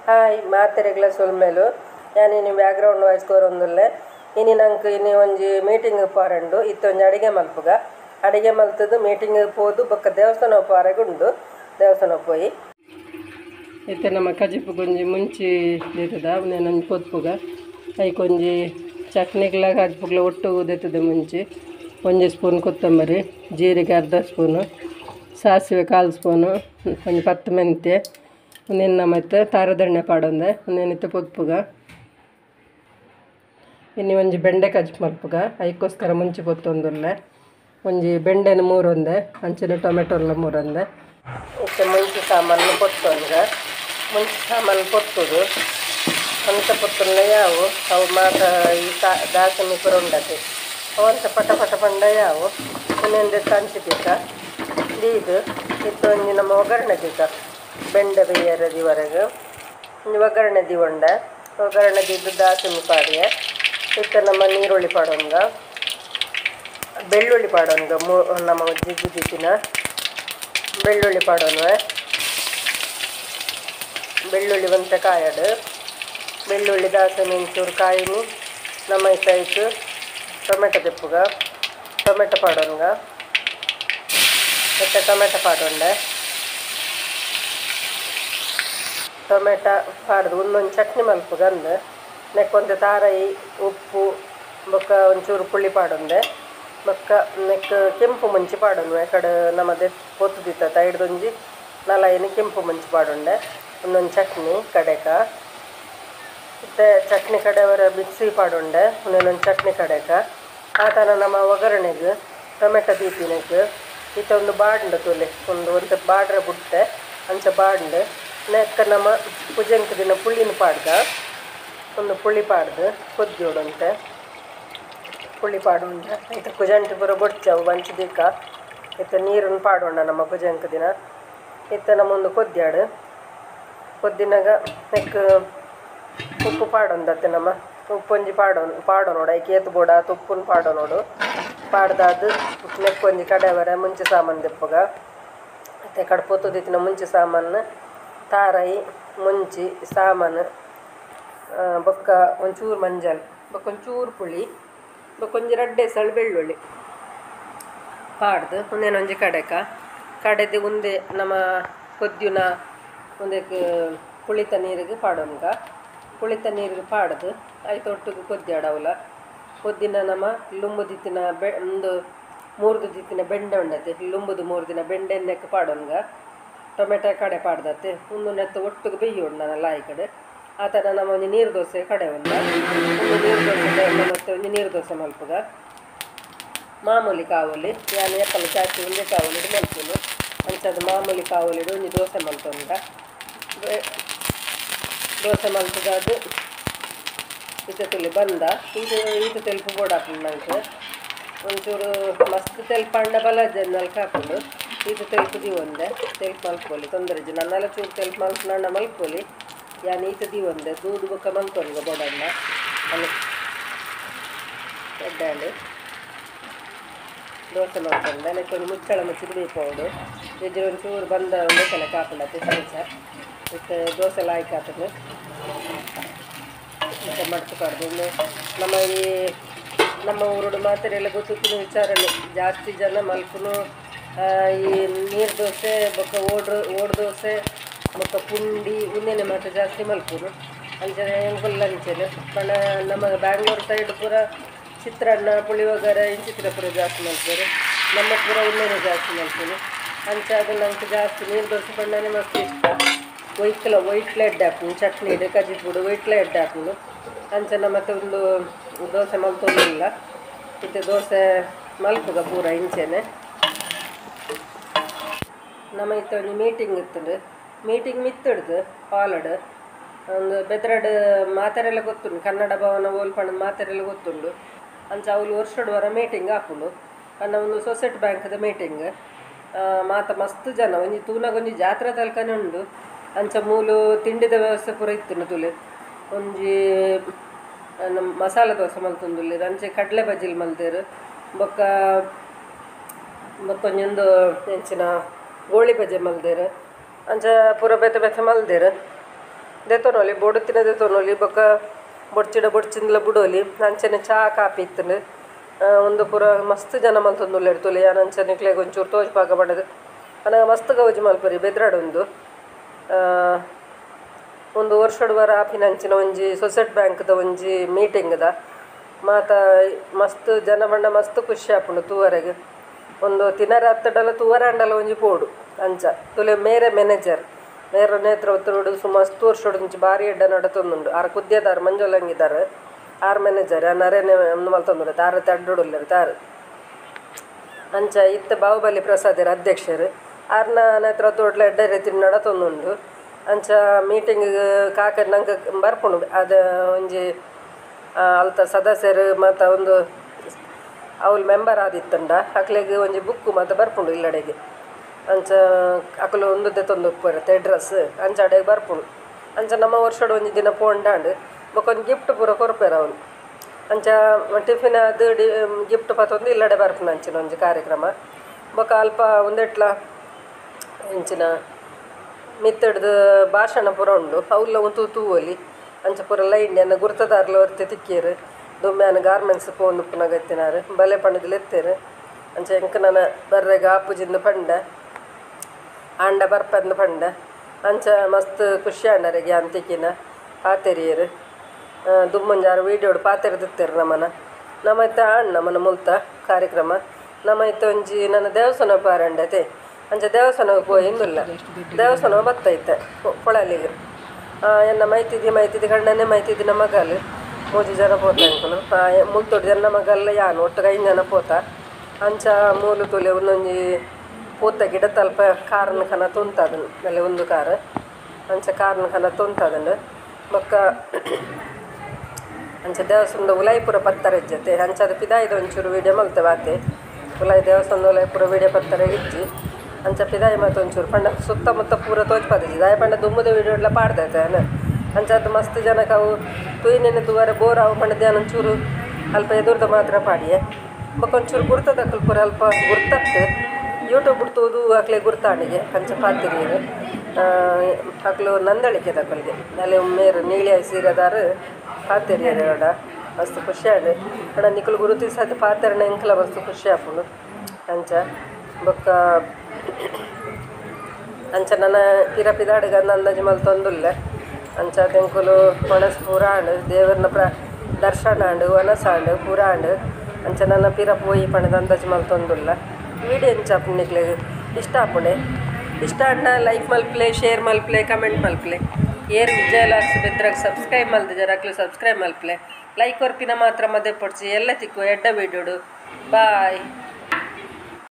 Hi ಮಾತೆರೆಗ್ಲ ಸೊಲ್ಮೆಲು ಯಾನಿನಿ background voice ಕೋರೊಂದುಲ್ಲೆ ಇನಿ ನಂಗೆ ಇನಿ ಒಂಜಿ ಮೀಟಿಂಗ್ ಪಾರಂಡು ಇತ್ತೊಂಜಿ ಅಡಿಗೆ ಮಲ್ಪುಗ ಅಡಿಗೆ ಮಲ್ತದು ಮೀಟಿಂಗ್ ಪೋದು ಬೊಕ್ಕ ದೇವಸ್ಥಾನ ಪಾರಗುಂಡು ದೇವಸ್ಥಾನ ಪೋಯಿ ಇತ್ತೆ ನಮ್ಮ ಕಜಿಪುಗ ಒಂಜಿ ಮುಂಚಿ ದೆತದ ಅವನೇನೊಂಜಿ ಪೊತ್ಪುಗ ಐಕೊಂಜಿ ಚಟ್ನಿಗ್ಲ ಕಜಿಪುಗ್ಲ ಒಟ್ಟು ದೆತದೆ ಮುಂಚಿ ಒಂಜಿ ಸ್ಪೂನ್ ಕೊತ್ತಂಬರಿ ಜೀರಿಗೆ ಅರ್ಧ ಸ್ಪೂನು ಸಾಸಿವೆ 1/4 ಸ್ಪೂನು ಒಂಜಿ 10 ಮೆಂತ್ಯ ಒಂದೆನ್ನ ಮತ್ತು ತಾರದಣ್ಣೆ ಪಾಡೊಂದೆ ಒಂದೇನಿತ್ತು ಪೊತ್ಪುಗ ಇನ್ನು ಒಂಜಿ ಬೆಂಡೆ ಕಜ್ಜಿ ಮಲ್ಪುಗ ಐಕೋಸ್ಕರ ಮುಂಚೆ ಪೊತ್ತೊಂದುಲ್ಲೆ ಒಂಜಿ ಬೆಂಡೆನ 3 ಒಂದೆ ಅಂಚಿನ ಟೊಮೆಟೊಲ್ಲ 3 ಒಂದೆ ಇತ್ತೆ ಮುಂಚೆ ಸಾಮಾನು ಪೊತ್ತೊಂಗ ಮುಂಚೆ ಸಾಮಾನು ಪೊತ್ತುದು ಅಂತ ಪೊತ್ತುಲ್ಲ ಯಾವು ಅವು ಮಾತ ಈ ದಾಸನಿ ಪುರ ಉಂಡತೆ ಅವಂತ ಪಟ ಪಟ ಪಂಡ ಯಾವು ಒಂದೊಂದು ತಂಚಿದ್ದೀಕ ದೀದು ಇತ್ತು ಒಂಜಿ ನಮ್ಮ ಒಗ್ಗರಣೆ ದೀಕ ಬೆಂಡೆ ಬೇಯರದಿವರೆಗೆ ಒಗ್ಗರಣೆ ದಿವಂಡ ಒಗ್ಗರಣೆ ದಿದ್ದು ದಾಸನಿ ಪಾಡಿಯ ಇತ್ತ ನಮ್ಮ ನೀರುಳ್ಳಿ ಪಾಡೋಂಗ ಬೆಳ್ಳುಳ್ಳಿ ಪಾಡೋಂಗ ನಮ್ಮ ಜಿಜ್ಜು ದಿಕ್ಕಿನ ಬೆಳ್ಳುಳ್ಳಿ ಪಾಡೋನ್ವೆ ಬೆಳ್ಳುಳ್ಳಿ ಒಂತ ಕಾಯಡು ಬೆಳ್ಳುಳ್ಳಿ ದಾಸನಿ ಒಂಚೂರು ಕಾಯಿನಿ ನಮ್ಮ ಸೈಜು ಟೊಮೆಟೊ ತೆಪ್ಪುಗ ಟೊಮೆಟೊ ಪಾಡೋಂಗ ಮತ್ತು ಟೊಮೆಟೊ ಪಾಡೋಂಡೆ ಟೊಮೆಟೊ ಪಾಡ್ದು ಒಂದೊಂದು ಚಟ್ನಿ ಮಲ್ಪುಗಂದು ನೆಕ್ಕೊಂದು ತಾರಾಯಿ ಉಪ್ಪು ಬೊಕ್ಕ ಒಂಚೂರು ಪುಳಿ ಪಾಡೊಂದೆ ಬೊಕ್ಕ ನೆಕ್ ಕೆಂಪು ಮುಂಚಿ ಪಾಡೋನು ಕಡೆ ನಮ್ಮದೇ ಪೊತ್ತುದಿತ್ತ ಹಿಡ್ದೊಂಜಿ ನಲಾಯಿನ ಕೆಂಪು ಮುಂಚಿ ಪಾಡೊಂಡೆ ಒಂದೊಂದು ಚಟ್ನಿ ಕಡೆಕ ಮತ್ತು ಚಟ್ನಿ ಕಡೆಯವರ ಮಿಕ್ಸಿ ಪಾಡೊಂಡೆ ಒಂದೊಂದು ಚಟ್ನಿ ಕಡೆಕ ಆ ಥರ ನಮ್ಮ ಒಗ್ಗರಣೆಗೆ ಟೊಮೆಟೊ ದೀಪಿನಕ್ಕೆ ಈತ ಒಂದು ಬಾಂಡು ತುಲೆ ಒಂದು ಬಾಡ್ರೆ ಬುಟ್ಟೆ ಅಂಚ ಬಾಂಡು ನೆಕ್ಕ ನಮ್ಮ ಪುಜಂಕ ದಿನ ಪುಳಿನ ಪಾಡ್ದ ಒಂದು ಪುಳಿ ಪಾಡ್ದು ಕೊದ್ದೋಡಂತೆ ಪುಳಿ ಪಾಡುಂಡ ಇತ್ತು ಕುಜಂಟಿ ಪುರ ಬೊಡ್ಚವು ಬಂಚಿದಿಕ್ಕ ಇತ್ತು ನೀರನ್ನು ಪಾಡೋಣ ನಮ್ಮ ಪುಜಂಕ ದಿನ ಇತ್ತು ನಮ್ಮೊಂದು ಕೊದ್ದಾಡು ಕೊದ್ದಿನಾಗ ನೆಕ್ ಉಪ್ಪು ಪಾಡೊಂದತ್ತೆ ನಮ್ಮ ಉಪ್ಪೊಂಜಿ ಪಾಡೋನೋಡು ಐಕೆ ಎತ್ತು ಬೋಡ ತುಪ್ಪನ ಪಾಡೋನೋಡು ಪಾಡ್ದಾದು ನೆಕ್ಕೊಂಜಿ ಕಡೆಯವರ ಮುಂಚೆ ಸಾಮಾನು ದೆಪ್ಪಗ ಮತ್ತು ಕಡೆ ಪೊತ್ತುದಿತ್ತಿನ ಮುಂಚೆ ಸಾಮಾನು ತಾರಾಯಿ ಮುಂಚಿ ಸಾಮಾನು ಬೊಕ್ಕ ಒಂಚೂರು ಮಂಜಲ್ ಬೊಕ್ಕ ಒಂಚೂರು ಪುಳಿ ಬೊಕ್ಕ ಒಂಜಿ ರಡ್ಡೆ ಸಳ ಬೆಳ್ಳುಳ್ಳಿ ಪಾಡ್ದು ಒಂದೇನೊಂಜಿ ಕಡೆದು ಉಂದೆ ನಮ್ಮ ಕೊದ್ದಿನ ಒಂದಕ್ಕೆ ಪುಳಿತ ನೀರಿಗೆ ಪಾಡೋನ್ಗ ಪುಳಿತ ನೀರಿಗೆ ಪಾಡ್ದು ಆಯ್ತು ಒಟ್ಟಿಗೆ ಕೊದ್ದಾಡವಲ್ಲ ಕೊದ್ದಿನ ನಮ್ಮ ಲುಂಬು ದಿತ್ತಿನ ಒಂದು 3 ದಿತ್ತಿನ ಬೆಂಡೆ ಉಂಡತೆ ಲುಂಬುದು 3 ದಿನ ಬೆಂಡೆ ನೆಕ್ಕೆ ಪಾಡೋನ್ಗ ಟೊಮೆಟೊ ಕಡೆ ಪಾಡ್ದತ್ತೆ ಒಂದು ನೆತ್ತು ಒಟ್ಟಿಗೆ ಬೇಯೋಡು ನಾನೆಲ್ಲ ಈ ಕಡೆ ಆ ಥರ ನಮ್ಮ ಒಂದು ನೀರು ದೋಸೆ ಕಡೆ ಒಂದು ನೀರು ದೋಸೆ ಮತ್ತು ಒಂದು ನೀರು ದೋಸೆ ಮಲ್ಪುಗ ಮಾಮೂಲಿ ಕಾವಲಿ ಯಾನು ಎಪ್ಪಲು ಜಾಸ್ತಿ ಒಂದೇ ಕಾವಲಿಡು ಮಲ್ಪುನು ಅಂಚದು ಮಾಮೂಲಿ ಕಾವಲಿಡು ಒಂದು ದೋಸೆ ಮಲ್ಪುಂಡ ದೋಸೆ ಮಲ್ಪುಗ ಅದು ಇದು ತುಳಿ ಬಂದ ಇದು ತೆಲ್ಪು ಬೋಡಾಪುಂಡು ನಂಗೆ ಒಂಚೂರು ಮಸ್ತ್ ತೆಲ್ಪಂಡ ಬಲಜನ್ನಲ್ಲಿ ಹಾಕೊಂಡು ಇದು ತೆಲ್ಪು ಒಂದೆ ತೆಲ್ಪು ಮಲ್ಪೊಲಿ ತೊಂದರೆ ಇಜ್ಜಿ ನನ್ನೆಲ್ಲ ಚೂರು ತೆಲ್ಪು ಮಲ್ಪುನಣ್ಣ ಮಲ್ಪೊಲಿ ಯಾನು ಈತ ಒಂದೆ ದೂದು ಬೊಕ್ಕ ಮಲ್ಪೊಲಿಗ ಬೋಡಣ್ಣ ಅಲ್ಲಿ ಎಡ್ಡಾಂಡು ದೋಸೆ ಮಲ್ಪೊಂಡೆ ನೆಕ್ಕೊಂದು ಮುಚ್ಚಳ ಮುಚ್ಚಿದು ಬೇಯ್ಪೋಡು ಇಜ್ಜಿ ಒಂಚೂರು ಬಂದ ಒಂದೇ ಸಲ ಕಾಪುಂಡತ್ತೆ ಸಂಚ ಮತ್ತು ದೋಸೆ ಲಾಯ್ಕ್ ಹಾಕೊಂಡು ಮತ್ತು ಮಡ್ತು ಕಡ್ದು ನಮ್ಮ ಊರುಡು ಮಾತೆರೆಲ್ಲ ಗೊತ್ತಿನ ವಿಚಾರನೆ ಜಾಸ್ತಿ ಜನ ಮಲ್ಪುನು ಈ ನೀರು ದೋಸೆ ಬೊಕ್ಕ ಓಡ್ ದೋಸೆ ಬೊಕ್ಕ ಪುಂಡಿ ಉಂದೆನೆ ಮಾತ್ರ ಜಾಸ್ತಿ ಮಲ್ಪುನು ಅಂಚನೆ ಫುಲ್ ಅಂಚೆನೆ ಪಣ ನಮ್ಮ ಬ್ಯಾಂಗ್ಳೂರು ಸೈಡ್ ಪೂರ ಚಿತ್ರಾನ್ನ ಪುಳಿಯೋಗರೆ ಇಂಚಿತ್ರ ಪೂರ ಜಾಸ್ತಿ ಮಲ್ಪುರು ನಮ್ಮ ಪೂರ ಉಂದೆನೆ ಜಾಸ್ತಿ ಮಲ್ಪುನು ಅಂಚ ಅದು ನಂಗೆ ಜಾಸ್ತಿ ನೀರು ದೋಸೆ ಪಂಡನೆ ಮಸ್ತ್ ಇಷ್ಟ ವೈಟ್ಲ ಎಡ್ಡೆ ಹಾಕೊಂಡು ಚಟ್ನಿ ಇದೆ ಕಜ್ಜಿಪುಡು ವೈಟ್ಲ ಎಡ್ಡೆ ಹಾಕೊಂಡು ಅಂಚನ ಮತ್ತೆ ಒಂದು ದೋಸೆ ಮಲ್ತೊಂದಿಲ್ಲ ಮತ್ತು ದೋಸೆ ಮಲ್ಪುಗ ಪೂರ ಇಂಚೆನೆ ನಮ್ಮ ಇತ್ತ ಒಂದು ಮೀಟಿಂಗ್ ಇತ್ತು ಮೀಟಿಂಗ್ ಮಿತ್ತಿಡ್ದು ಪಾಲಡ್ ಒಂದು ಬೆದ್ರಡ್ ಮಾತೆರೆಲ್ಲ ಗೊತ್ತುಂಡು ಕನ್ನಡ ಭವನ ಓಲ್ಪಂಡ ಮಾತೆರೆಲ್ಲ ಗೊತ್ತುಂಡು ಅಂಚ ಅವಳು ವರ್ಷದವರ ಮೀಟಿಂಗ್ ಹಾಕೊಂಡು ನನ್ನ ಒಂದು ಸೊಸೈಟಿ ಬ್ಯಾಂಕ್ದ ಮೀಟಿಂಗ್ ಮಾತ ಮಸ್ತ್ ಜನ ಒಂಜಿ ತೂನಾಗೊಂಜಿ ಜಾತ್ರೆ ತಲ್ಕನೇ ಉಂಡು ಅಂಚ ಮೂಲು ತಿಂಡಿದ ವ್ಯವಸ್ಥೆ ಪೂರ ಇತ್ತು ತುಲೆ ಒಂಜಿ ಮಸಾಲೆ ದೋಸೆ ಮಲ್ತೊಂದುಲ್ಲೆರ್ ಅಂಚೆ ಕಡಲೆ ಬಜ್ಜಿಲ್ ಮಲ್ದೆರ್ ಬೊಕ್ಕ ಬೊಕ್ಕೊಂಜೊಂದು ಎಂಚಿನ ಗೋಳಿ ಬಜೆ ಮಲ್ದೆರ್ ಅಂಚ ಪೂರ ಬೆತೆ ಬೆತೆ ಮಲ್ದೆರ್ ದೇತೋನೊಲಿ ಬೊಡುತ್ತಿನ ದೇತೋನೊಲಿ ಬೊಕ್ಕ ಬೊಡ್ಚಿಂದಲ ಬುಡೋಲಿ ಅಂಚನೆ ಚಾ ಕಾಪಿ ಇತ್ತಂಡು ಒಂದು ಪೂರ ಮಸ್ತ್ ಜನ ಮಲ್ತೊಂದುಲ್ಲೆರ್ ತುಲೆ ಯಾನ್ ಅಂಚನೆಕ್ಲೆಗ್ ಒಂಚೂರು ತೋಜ್ಪಾಗ ಬಡದು ಅನಗ ಮಸ್ತ್ ಗೌಜಿ ಮಲ್ಪರಿ ಬೆದ್ರಾಡೊಂದು ಒಂದು ವರ್ಷಡ್ ವರ ಆಪಿನಂಚಿನ ಒಂಜಿ ಸೊಸೈಟಿ ಬ್ಯಾಂಕ್ದ ಒಂಜಿ ಮೀಟಿಂಗ್ದ ಮಾತ ಮಸ್ತ್ ಜನ ಬಂಡ ಮಸ್ತ್ ಖುಷಿ ಆಪುಂಡು ತೂವರೆಗ್ ಒಂದು ತಿನ್ನರ ಹತ್ತಡಲ ತೂವರಂಡಲ ಒಂಜಿ ಪೋಡು ಅಂಚ ತುಲೆ ಮೇರೆ ಮ್ಯಾನೇಜರ್ ಮೇರೆ ನೇತೃತ್ವಡು ಮಸ್ತ್ ವರ್ಷೋಡು ಒಂಜಿ ಬಾರಿ ಎಡ್ಡ ನಡತೊಂದುಂಡು ಆರು ಕುದ್ಯದಾರು ಮಂಜೋಲಂಗಿದ್ದಾರೆ ಆರು ಮ್ಯಾನೇಜರ್ ನರೇನೆ ಮಲ್ತೊಂದುಂಡು ತಾರು ತಡ್ಡೊಡುಲ್ಲೆರ್ ತಾರು ಅಂಚ ಇತ್ತ ಬಾಹುಬಲಿ ಪ್ರಸಾದರ ಅಧ್ಯಕ್ಷರು ಆರ್ನ ನೇತೃತ್ವಡ್ಲ ಎಡ್ಡ ರೀತಿ ನಡತೊಂದುಂಡು ಅಂಚ ಮೀಟಿಂಗ್ ಕಾಕ ನಂಗೆ ಬರ್ಪುಂಡು ಅದು ಒಂಜಿ ಅಲ್ತ ಸದಸ್ಯರು ಮತ್ತು ಒಂದು ಅವ್ಲು ಮೆಂಬರ್ ಆದಿತ್ತಂಡ ಅಕ್ಲೆಗೆ ಒಂಜಿ ಬುಕ್ಕು ಮತ್ತು ಬರ್ಪುಂಡು ಇಲ್ಲಡೆಗೆ ಅಂಚ ಅಕಲು ಒಂದು ದೆತ್ತೊಂದು ಉಪ್ಪುರತ್ತೆ ಅಡ್ರೆಸ್ ಅಂಚ ಅಡೆಗೆ ಬರ್ಪುಂಡು ಅಂಚ ನಮ್ಮ ವರ್ಷಡ್ ಒಂಜಿ ದಿನ ಪೋಂಡಾಂಡು ಬೊಕೊಂದು ಗಿಫ್ಟ್ ಪೂರ ಕೊರ್ಪೆರ್ ಅವನು ಅಂಚ ಟಿಫಿನ್ ಅದು ಗಿಫ್ಟ್ ಪತ್ತೊಂದು ಇಲ್ಲಡೆ ಬರ್ಪುಂಡು ಅಂಚಿನ ಒಂಜಿ ಕಾರ್ಯಕ್ರಮ ಬೊಕ ಅಲ್ಪ ಒಂದೆಟ್ಲ ಇಂಚಿನ ಮಿತ್ತಡ್ದು ಭಾಷಣ ಪೂರ ಉಂಡು ಅವ್ಲ ಒಂದು ತೂವೊಲಿ ಅಂಚ ಪೂರ ಲೈನ್ ಎನ್ನ ಗುರ್ತದಾರ್ಲ ಹೊರ್ತೆ ತಿಕ್ಕೇರು ದುಮ್ಮ್ಯಾನ ಗಾರ್ಮೆಂಟ್ಸ್ ಪೋಂದು ಪುನಗತ್ತಿನಾರು ಬಲೆ ಪಂಡದಲ್ಲಿ ಎತ್ತೇರು ಅಂಚ ಎಂಕ ನನ್ನ ಬರ್ರೆಗ ಆಪುಜಿಂದು ಪಂಡ ಆಂಡ ಬರ್ಪಂದು ಪಂಡ ಅಂಚ ಮಸ್ತ್ ಖುಷಿ ಆಂಡರೆಗೆ ಅಂತಿಕಿನ ಪಾತೆರಿಯರು ದುಮ್ಮಂಜಾರು ವೀಡಿಯೋಡು ಪಾತೆರೆ ತಿತ್ತೇರು ನಮ್ಮೈತೆ ನಮ್ಮನ ಮುಲ್ತ ಕಾರ್ಯಕ್ರಮ ನಮ್ಮೈತೆ ಒಂಜಿ ನನ್ನ ದೇವಸ್ಥಾನ ಪಾರಂಡತೆ ಅಂಚ ದೇವಸ್ಥಾನಕ್ಕೆ ಪೋಯಿ ಇಂದುಲ್ಲ ದೇವಸ್ಥಾನ ಬತ್ತೈತೆ ಪೊಳಲಿಗೆ ಎನ್ನ ಮೈತಿದ್ದಿ ಗಂಡನೇ ಮೈತಿದ್ದಿ ನಮ್ಮ ಮಗಲು 3 ಜನ ಪೋತ ಅಂಕಲು ಮುಲ್ತೊಡು ಜನ ಮಗಲ್ಲ ಯಾನು ಒಟ್ಟು 5 ಜನ ಪೋತ ಅಂಚ ಮೂಲು ತುಲೆ ಒಂದೊಂಜಿ ಪೂತ ಗಿಡ ತಲ್ಪ ಕಾರನ ಕನ ತುಂತದನು ಮೇಲೆ ಒಂದು ಕಾರ್ ಅಂಚ ಕಾರನ ಕನ ತುಂತದನು ಬೊಕ್ಕ ಅಂಚ ದೇವಸ್ಥಾನದ ಉಲಾಯಿಪುರ ಪತ್ತರೆಜ್ಜತೆ ಅಂಚ ಅದು ಪಿದಾಯ್ದ ಒಂಚೂರು ವೀಡಿಯೋ ಮಲ್ತೇವೆ ಆತೆ ಉಲಾಯಿ ದೇವಸ್ಥಾನದ ಉಲಾಯಿಪುರ ವೀಡಿಯೋ ಪತ್ತರ ಇಜ್ಜಿ ಅಂಚ ಪಿದಾಯಿ ಮತ್ತು ಒಂಚೂರು ಪಂಡ ಸುತ್ತಮುತ್ತ ಪೂರ ತೋಜ್ಪಾದಿಜ್ಜಿ ದಾಯ ಪಂಡ ದುಮ್ಮದ ವೀಡಿಯೋ ಎಲ್ಲ ಪಾಡ್ದೈತೆ ಅಂಚ ಅದು ಮಸ್ತ್ ಜನಕ್ಕೆ ಅವು ತುಯಿನ ತೂವರೆ ಬೋರ್ ಅವು ಪಂಡ ಧ್ಯಾನ ಒಂಚೂರು ಅಲ್ಪ ಎದುರ್ದ ಮಾತ್ರ ಪಾಡಿಯೆ ಬೊಕೊಂಚೂರು ಗುರ್ತದಕ್ಕಲು ಪೂರ ಅಲ್ಪ ಗುರ್ತತ್ತು ಯೂಟ್ಯೂಬ್ ಬಿಡ್ತೋದು ಅಕ್ಲೆ ಗುರ್ತಾಣಿಗೆ ಅಂಚ ಪಾತಿರಿಯರು ಅಕ್ಲು ನಂದಳಿಕೆ ದಕ್ಕಲ್ಗೆ ಅಲ್ಲಿ ಮೇರು ನೀಳಿ ಸೀರೆದಾರು ಪಾತೆರಿಯರು ಎರಡ ಮಸ್ತ್ ಖುಷಿ ಆಡು ಅಡ ನಿಕ್ಕಲು ಗುರುತಿಸದು ಪಾತೆರನ ಎಂಕಲ ಮಸ್ತ್ ಖುಷಿ ಆಪುಂಡು ಅಂಚ ಬೊಕ್ಕ ಅಂಚ ನನ್ನ ಪಿದಾಡಿಗ ಅಂದಾಜು ಮಲ್ತೊಂದುಲ್ಲೆ ಅಂಚ ತೆಂಕುಲು ಮನಸ್ಸು ಪೂರಾಂಡು ದೇವರನ್ನ ದರ್ಶನ ಆಂಡು ವನಸಾಂಡು ಪೂರಾಂಡು ಅಂಚ ನನ್ನ ಪಿರ ಪೋಯಿ ಪಣದ ಅಂದಾಜು ಮಲ್ತೊಂದುಲ್ಲ ವೀಡಿಯೋ ಎಂಚ ಆಪುಂಡು ಇಷ್ಟ ಆಪುಂಡೆ ಇಷ್ಟ ಅಣ್ಣ ಲೈಕ್ ಮಲ್ಪ್ಲೆ ಶೇರ್ ಮಲ್ಪ್ಲೆ ಕಮೆಂಟ್ ಮಲ್ಪ್ಲೆ ಏರ್ ವಿಜಯಲಾಕ್ಸ್ ಬೆದ್ರಾಗ ಸಬ್ಸ್ಕ್ರೈಬ್ ಮಲ್ದ ಜರಾಕ್ಲು ಸಬ್ಸ್ಕ್ರೈಬ್ ಮಲ್ಪ್ಲೆ ಲೈಕ್ ಒರ್ಪಿನ ಮಾತ್ರ ಮದೆ ಪಡ್ಸಿ ಎಲ್ಲ ತಿಕ್ಕು ಎಡ್ಡ ವೀಡಿಯೋಡು ಬಾಯ್.